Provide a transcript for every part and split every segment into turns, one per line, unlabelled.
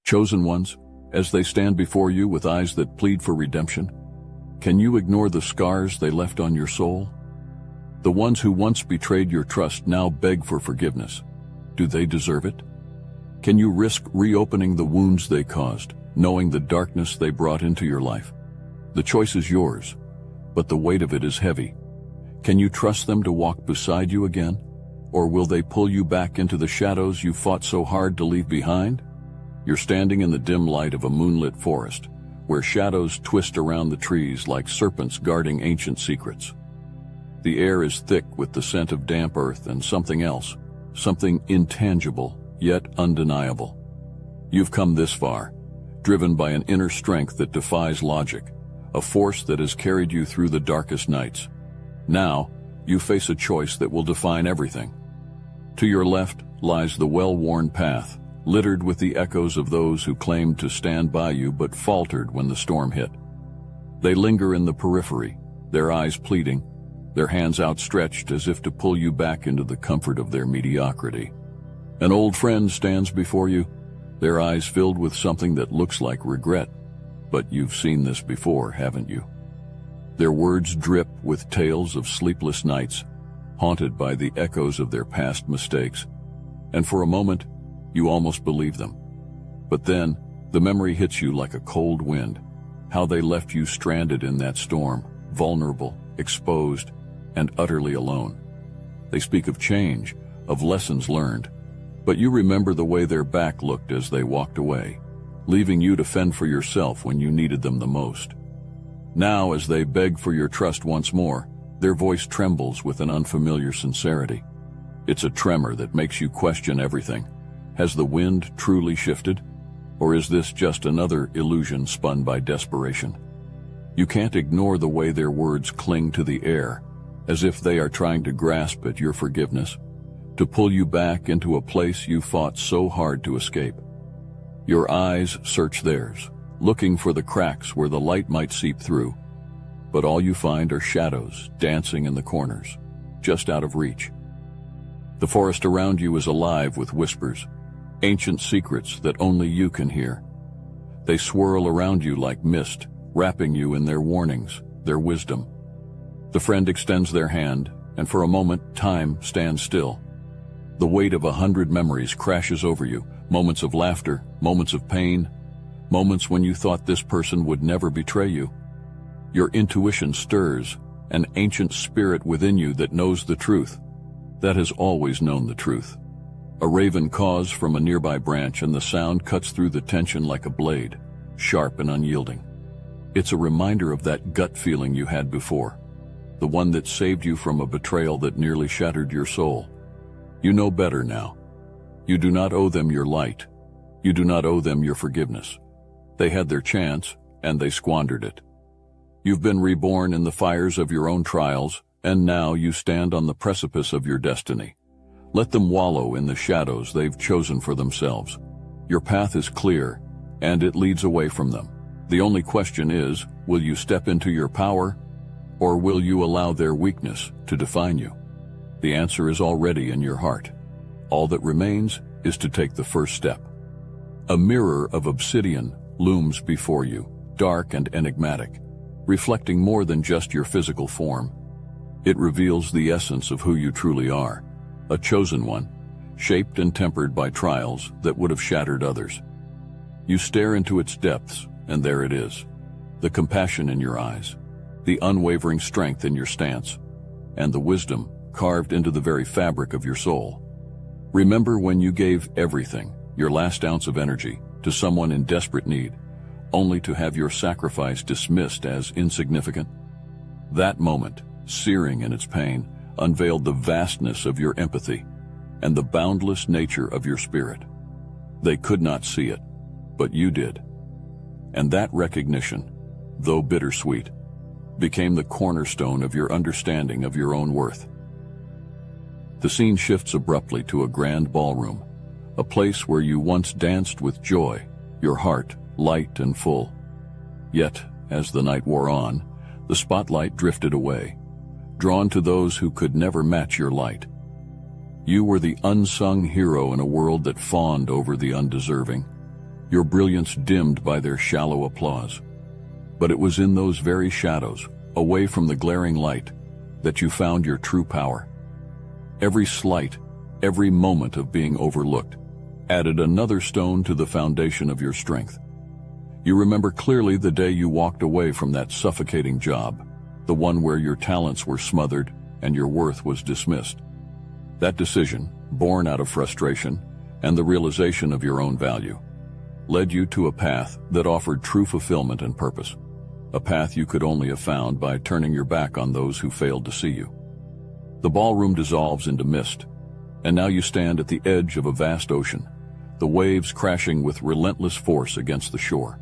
Chosen ones, as they stand before you with eyes that plead for redemption, can you ignore the scars they left on your soul? The ones who once betrayed your trust now beg for forgiveness. Do they deserve it? Can you risk reopening the wounds they caused, knowing the darkness they brought into your life? The choice is yours, but the weight of it is heavy. Can you trust them to walk beside you again? Or will they pull you back into the shadows you fought so hard to leave behind? You're standing in the dim light of a moonlit forest, where shadows twist around the trees like serpents guarding ancient secrets. The air is thick with the scent of damp earth and something else, something intangible, yet undeniable. You've come this far, driven by an inner strength that defies logic, a force that has carried you through the darkest nights. Now, you face a choice that will define everything. To your left lies the well-worn path, littered with the echoes of those who claimed to stand by you but faltered when the storm hit. They linger in the periphery, their eyes pleading, their hands outstretched as if to pull you back into the comfort of their mediocrity. An old friend stands before you, their eyes filled with something that looks like regret. But you've seen this before, haven't you? Their words drip with tales of sleepless nights, haunted by the echoes of their past mistakes. And for a moment, you almost believe them. But then, the memory hits you like a cold wind, how they left you stranded in that storm, vulnerable, exposed, and utterly alone. They speak of change, of lessons learned, but you remember the way their back looked as they walked away, leaving you to fend for yourself when you needed them the most. Now, as they beg for your trust once more, their voice trembles with an unfamiliar sincerity. It's a tremor that makes you question everything. Has the wind truly shifted? Or is this just another illusion spun by desperation? You can't ignore the way their words cling to the air, as if they are trying to grasp at your forgiveness, to pull you back into a place you fought so hard to escape. Your eyes search theirs, looking for the cracks where the light might seep through, but all you find are shadows dancing in the corners, just out of reach. The forest around you is alive with whispers, ancient secrets that only you can hear. They swirl around you like mist, wrapping you in their warnings, their wisdom. The friend extends their hand, and for a moment, time stands still. The weight of 100 memories crashes over you, moments of laughter, moments of pain, moments when you thought this person would never betray you. Your intuition stirs, an ancient spirit within you that knows the truth, that has always known the truth. A raven caws from a nearby branch, and the sound cuts through the tension like a blade, sharp and unyielding. It's a reminder of that gut feeling you had before, the one that saved you from a betrayal that nearly shattered your soul. You know better now. You do not owe them your light. You do not owe them your forgiveness. They had their chance, and they squandered it. You've been reborn in the fires of your own trials, and now you stand on the precipice of your destiny. Let them wallow in the shadows they've chosen for themselves. Your path is clear, and it leads away from them. The only question is, will you step into your power, or will you allow their weakness to define you? The answer is already in your heart. All that remains is to take the first step. A mirror of obsidian looms before you, dark and enigmatic, reflecting more than just your physical form. It reveals the essence of who you truly are, a chosen one, shaped and tempered by trials that would have shattered others. You stare into its depths, and there it is, the compassion in your eyes, the unwavering strength in your stance, and the wisdom carved into the very fabric of your soul. Remember when you gave everything, your last ounce of energy, to someone in desperate need, only to have your sacrifice dismissed as insignificant? That moment, searing in its pain, unveiled the vastness of your empathy and the boundless nature of your spirit. They could not see it, but you did. And that recognition, though bittersweet, became the cornerstone of your understanding of your own worth. The scene shifts abruptly to a grand ballroom, a place where you once danced with joy, your heart light and full. Yet, as the night wore on, the spotlight drifted away, drawn to those who could never match your light. You were the unsung hero in a world that fawned over the undeserving. your brilliance dimmed by their shallow applause. But it was in those very shadows, away from the glaring light, that you found your true power. Every slight, every moment of being overlooked, added another stone to the foundation of your strength. You remember clearly the day you walked away from that suffocating job, the one where your talents were smothered and your worth was dismissed. That decision, born out of frustration and the realization of your own value, led you to a path that offered true fulfillment and purpose, a path you could only have found by turning your back on those who failed to see you. The ballroom dissolves into mist, and now you stand at the edge of a vast ocean, the waves crashing with relentless force against the shore.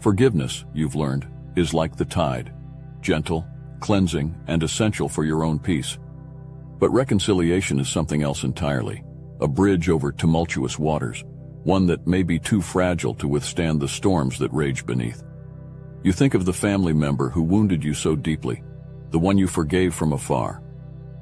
Forgiveness, you've learned, is like the tide, gentle, cleansing, and essential for your own peace. But reconciliation is something else entirely, a bridge over tumultuous waters, one that may be too fragile to withstand the storms that rage beneath. You think of the family member who wounded you so deeply, the one you forgave from afar.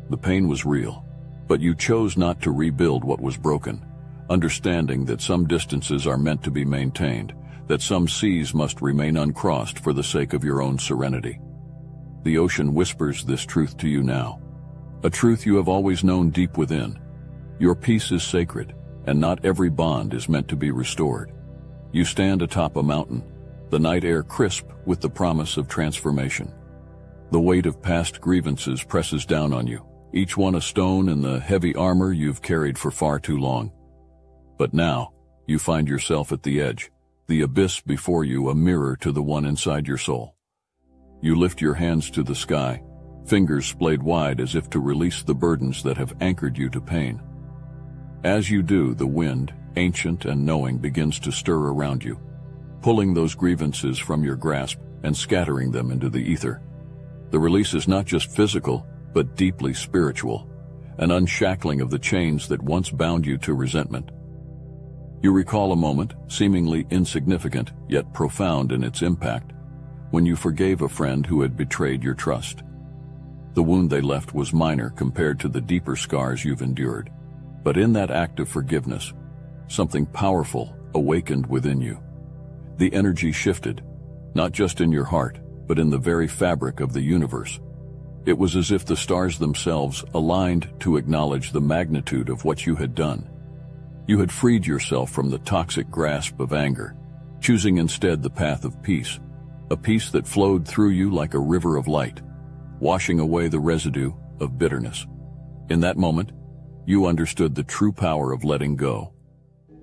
The pain was real, but you chose not to rebuild what was broken, understanding that some distances are meant to be maintained, that some seas must remain uncrossed for the sake of your own serenity. The ocean whispers this truth to you now, a truth you have always known deep within. Your peace is sacred, and not every bond is meant to be restored. You stand atop a mountain, the night air crisp with the promise of transformation. The weight of past grievances presses down on you, each one a stone in the heavy armor you've carried for far too long. But now, you find yourself at the edge, the abyss before you a mirror to the one inside your soul. You lift your hands to the sky, fingers splayed wide as if to release the burdens that have anchored you to pain. As you do, the wind, ancient and knowing, begins to stir around you, pulling those grievances from your grasp and scattering them into the ether. The release is not just physical, but deeply spiritual, an unshackling of the chains that once bound you to resentment. You recall a moment, seemingly insignificant, yet profound in its impact, when you forgave a friend who had betrayed your trust. The wound they left was minor compared to the deeper scars you've endured, but in that act of forgiveness, something powerful awakened within you. The energy shifted, not just in your heart, but in the very fabric of the universe. It was as if the stars themselves aligned to acknowledge the magnitude of what you had done. You had freed yourself from the toxic grasp of anger, choosing instead the path of peace, a peace that flowed through you like a river of light, washing away the residue of bitterness. In that moment, you understood the true power of letting go.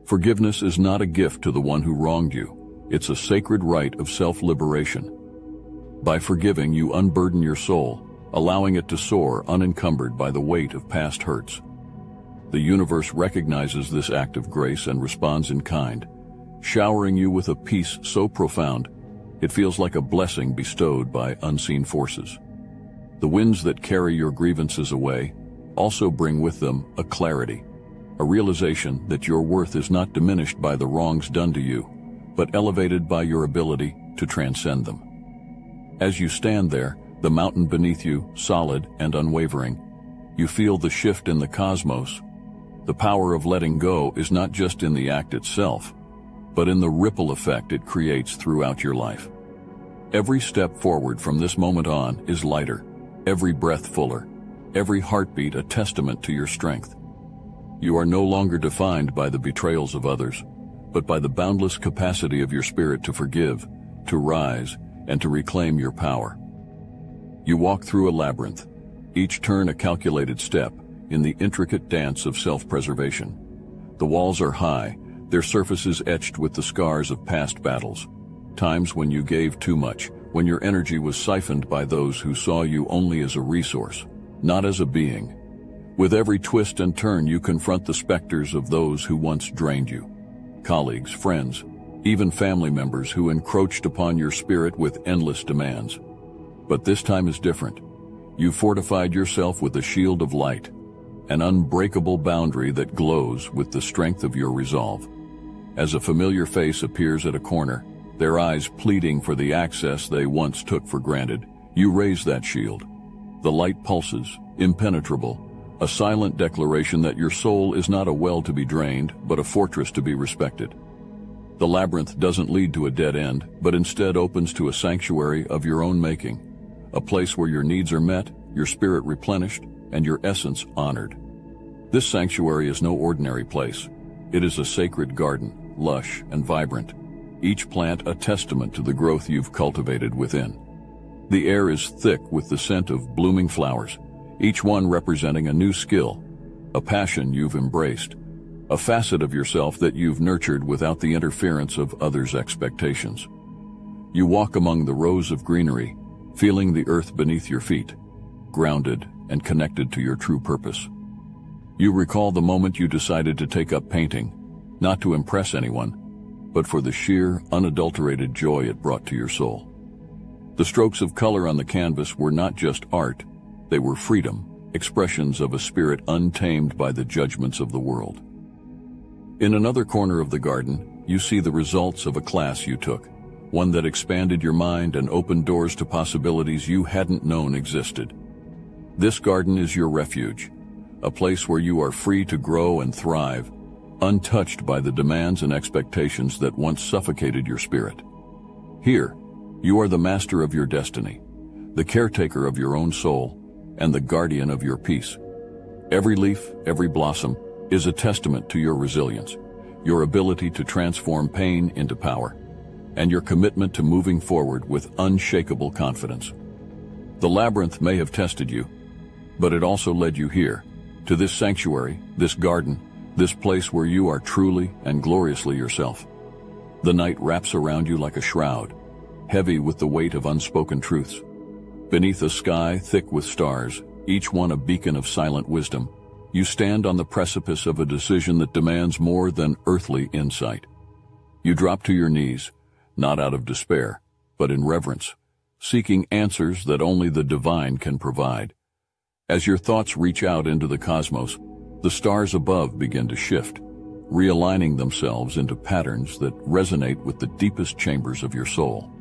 Forgiveness is not a gift to the one who wronged you. It's a sacred right of self-liberation. By forgiving, you unburden your soul, allowing it to soar unencumbered by the weight of past hurts. The universe recognizes this act of grace and responds in kind, showering you with a peace so profound, it feels like a blessing bestowed by unseen forces. The winds that carry your grievances away also bring with them a clarity, a realization that your worth is not diminished by the wrongs done to you, but elevated by your ability to transcend them. As you stand there, the mountain beneath you, solid and unwavering, you feel the shift in the cosmos. The power of letting go is not just in the act itself, but in the ripple effect it creates throughout your life. Every step forward from this moment on is lighter, every breath fuller, every heartbeat a testament to your strength. You are no longer defined by the betrayals of others, but by the boundless capacity of your spirit to forgive, to rise, and to reclaim your power. You walk through a labyrinth, each turn a calculated step in the intricate dance of self-preservation. The walls are high, their surfaces etched with the scars of past battles, times when you gave too much, when your energy was siphoned by those who saw you only as a resource, not as a being. With every twist and turn, you confront the specters of those who once drained you. Colleagues, friends, even family members who encroached upon your spirit with endless demands. But this time is different. You fortified yourself with a shield of light, an unbreakable boundary that glows with the strength of your resolve. As a familiar face appears at a corner, their eyes pleading for the access they once took for granted, you raise that shield. The light pulses, impenetrable, a silent declaration that your soul is not a well to be drained, but a fortress to be respected. The labyrinth doesn't lead to a dead end, but instead opens to a sanctuary of your own making, a place where your needs are met, your spirit replenished, and your essence honored. This sanctuary is no ordinary place. It is a sacred garden, lush and vibrant, each plant a testament to the growth you've cultivated within. The air is thick with the scent of blooming flowers, each one representing a new skill, a passion you've embraced, a facet of yourself that you've nurtured without the interference of others' expectations. You walk among the rows of greenery, feeling the earth beneath your feet, grounded and connected to your true purpose. You recall the moment you decided to take up painting, not to impress anyone, but for the sheer, unadulterated joy it brought to your soul. The strokes of color on the canvas were not just art, they were freedom, expressions of a spirit untamed by the judgments of the world. In another corner of the garden, you see the results of a class you took, one that expanded your mind and opened doors to possibilities you hadn't known existed. This garden is your refuge, a place where you are free to grow and thrive, untouched by the demands and expectations that once suffocated your spirit. Here, you are the master of your destiny, the caretaker of your own soul, and the guardian of your peace. Every leaf, every blossom, is a testament to your resilience, your ability to transform pain into power, and your commitment to moving forward with unshakable confidence. The labyrinth may have tested you, but it also led you here, to this sanctuary, this garden, this place where you are truly and gloriously yourself. The night wraps around you like a shroud, heavy with the weight of unspoken truths. Beneath a sky thick with stars, each one a beacon of silent wisdom, you stand on the precipice of a decision that demands more than earthly insight. You drop to your knees, not out of despair, but in reverence, seeking answers that only the divine can provide. As your thoughts reach out into the cosmos, the stars above begin to shift, realigning themselves into patterns that resonate with the deepest chambers of your soul.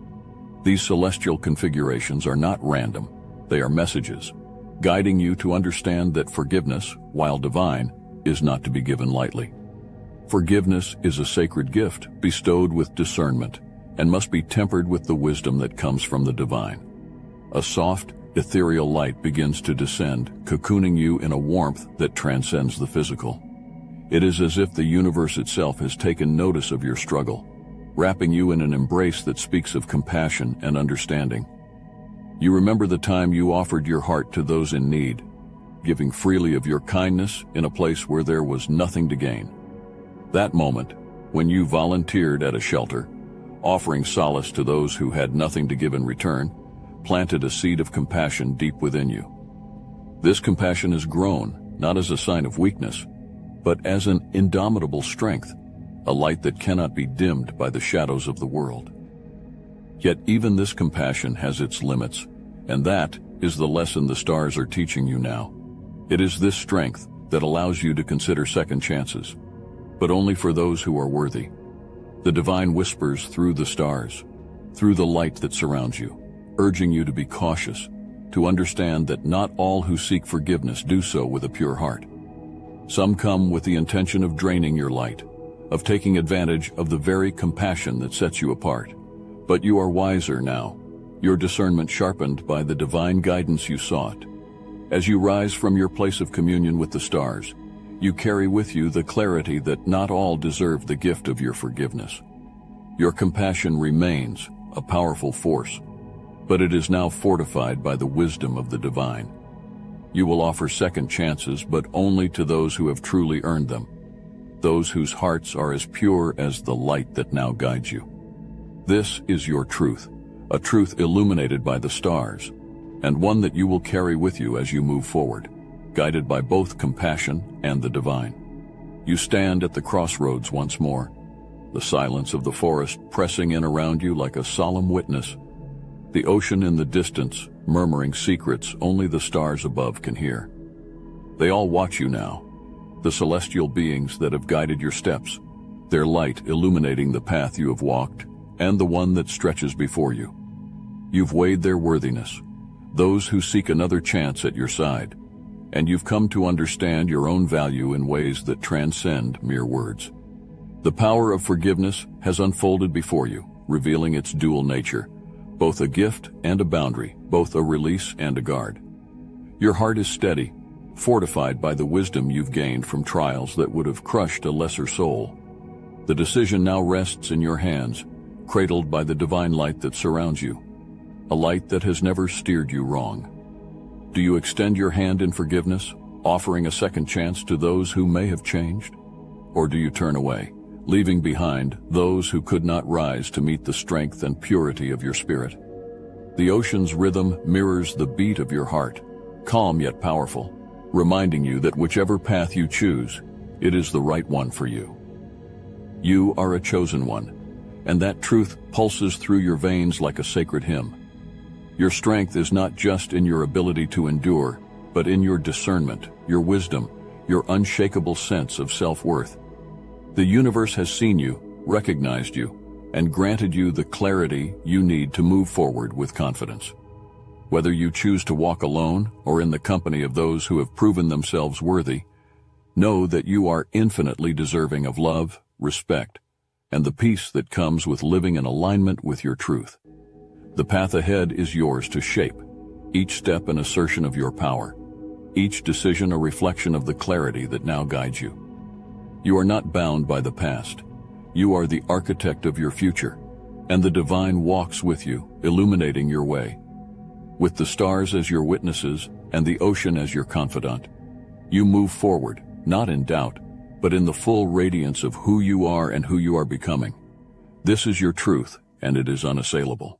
These celestial configurations are not random, they are messages, guiding you to understand that forgiveness, while divine, is not to be given lightly. Forgiveness is a sacred gift bestowed with discernment and must be tempered with the wisdom that comes from the divine. A soft, ethereal light begins to descend, cocooning you in a warmth that transcends the physical. It is as if the universe itself has taken notice of your struggle, wrapping you in an embrace that speaks of compassion and understanding. You remember the time you offered your heart to those in need, giving freely of your kindness in a place where there was nothing to gain. That moment, when you volunteered at a shelter, offering solace to those who had nothing to give in return, planted a seed of compassion deep within you. This compassion has grown, not as a sign of weakness, but as an indomitable strength, a light that cannot be dimmed by the shadows of the world. Yet even this compassion has its limits, and that is the lesson the stars are teaching you now. It is this strength that allows you to consider second chances, but only for those who are worthy. The divine whispers through the stars, through the light that surrounds you, urging you to be cautious, to understand that not all who seek forgiveness do so with a pure heart. Some come with the intention of draining your light, of taking advantage of the very compassion that sets you apart. But you are wiser now, your discernment sharpened by the divine guidance you sought. As you rise from your place of communion with the stars, you carry with you the clarity that not all deserve the gift of your forgiveness. Your compassion remains a powerful force, but it is now fortified by the wisdom of the divine. You will offer second chances, but only to those who have truly earned them, those whose hearts are as pure as the light that now guides you. This is your truth, a truth illuminated by the stars, and one that you will carry with you as you move forward, guided by both compassion and the divine. You stand at the crossroads once more, the silence of the forest pressing in around you like a solemn witness, the ocean in the distance murmuring secrets only the stars above can hear. They all watch you now, the celestial beings that have guided your steps, their light illuminating the path you have walked and the one that stretches before you. You've weighed their worthiness, those who seek another chance at your side, and you've come to understand your own value in ways that transcend mere words. The power of forgiveness has unfolded before you, revealing its dual nature, both a gift and a boundary, both a release and a guard. Your heart is steady, fortified by the wisdom you've gained from trials that would have crushed a lesser soul. The decision now rests in your hands, cradled by the divine light that surrounds you, a light that has never steered you wrong. Do you extend your hand in forgiveness, offering a second chance to those who may have changed? Or do you turn away, leaving behind those who could not rise to meet the strength and purity of your spirit? The ocean's rhythm mirrors the beat of your heart, calm yet powerful, reminding you that whichever path you choose, it is the right one for you. You are a chosen one, and that truth pulses through your veins like a sacred hymn. Your strength is not just in your ability to endure, but in your discernment, your wisdom, your unshakable sense of self-worth. The universe has seen you, recognized you, and granted you the clarity you need to move forward with confidence. Whether you choose to walk alone or in the company of those who have proven themselves worthy, know that you are infinitely deserving of love, respect, and the peace that comes with living in alignment with your truth. The path ahead is yours to shape, each step an assertion of your power, each decision a reflection of the clarity that now guides you. You are not bound by the past. You are the architect of your future, and the divine walks with you, illuminating your way. With the stars as your witnesses and the ocean as your confidant, you move forward, not in doubt, but in the full radiance of who you are and who you are becoming. This is your truth, and it is unassailable.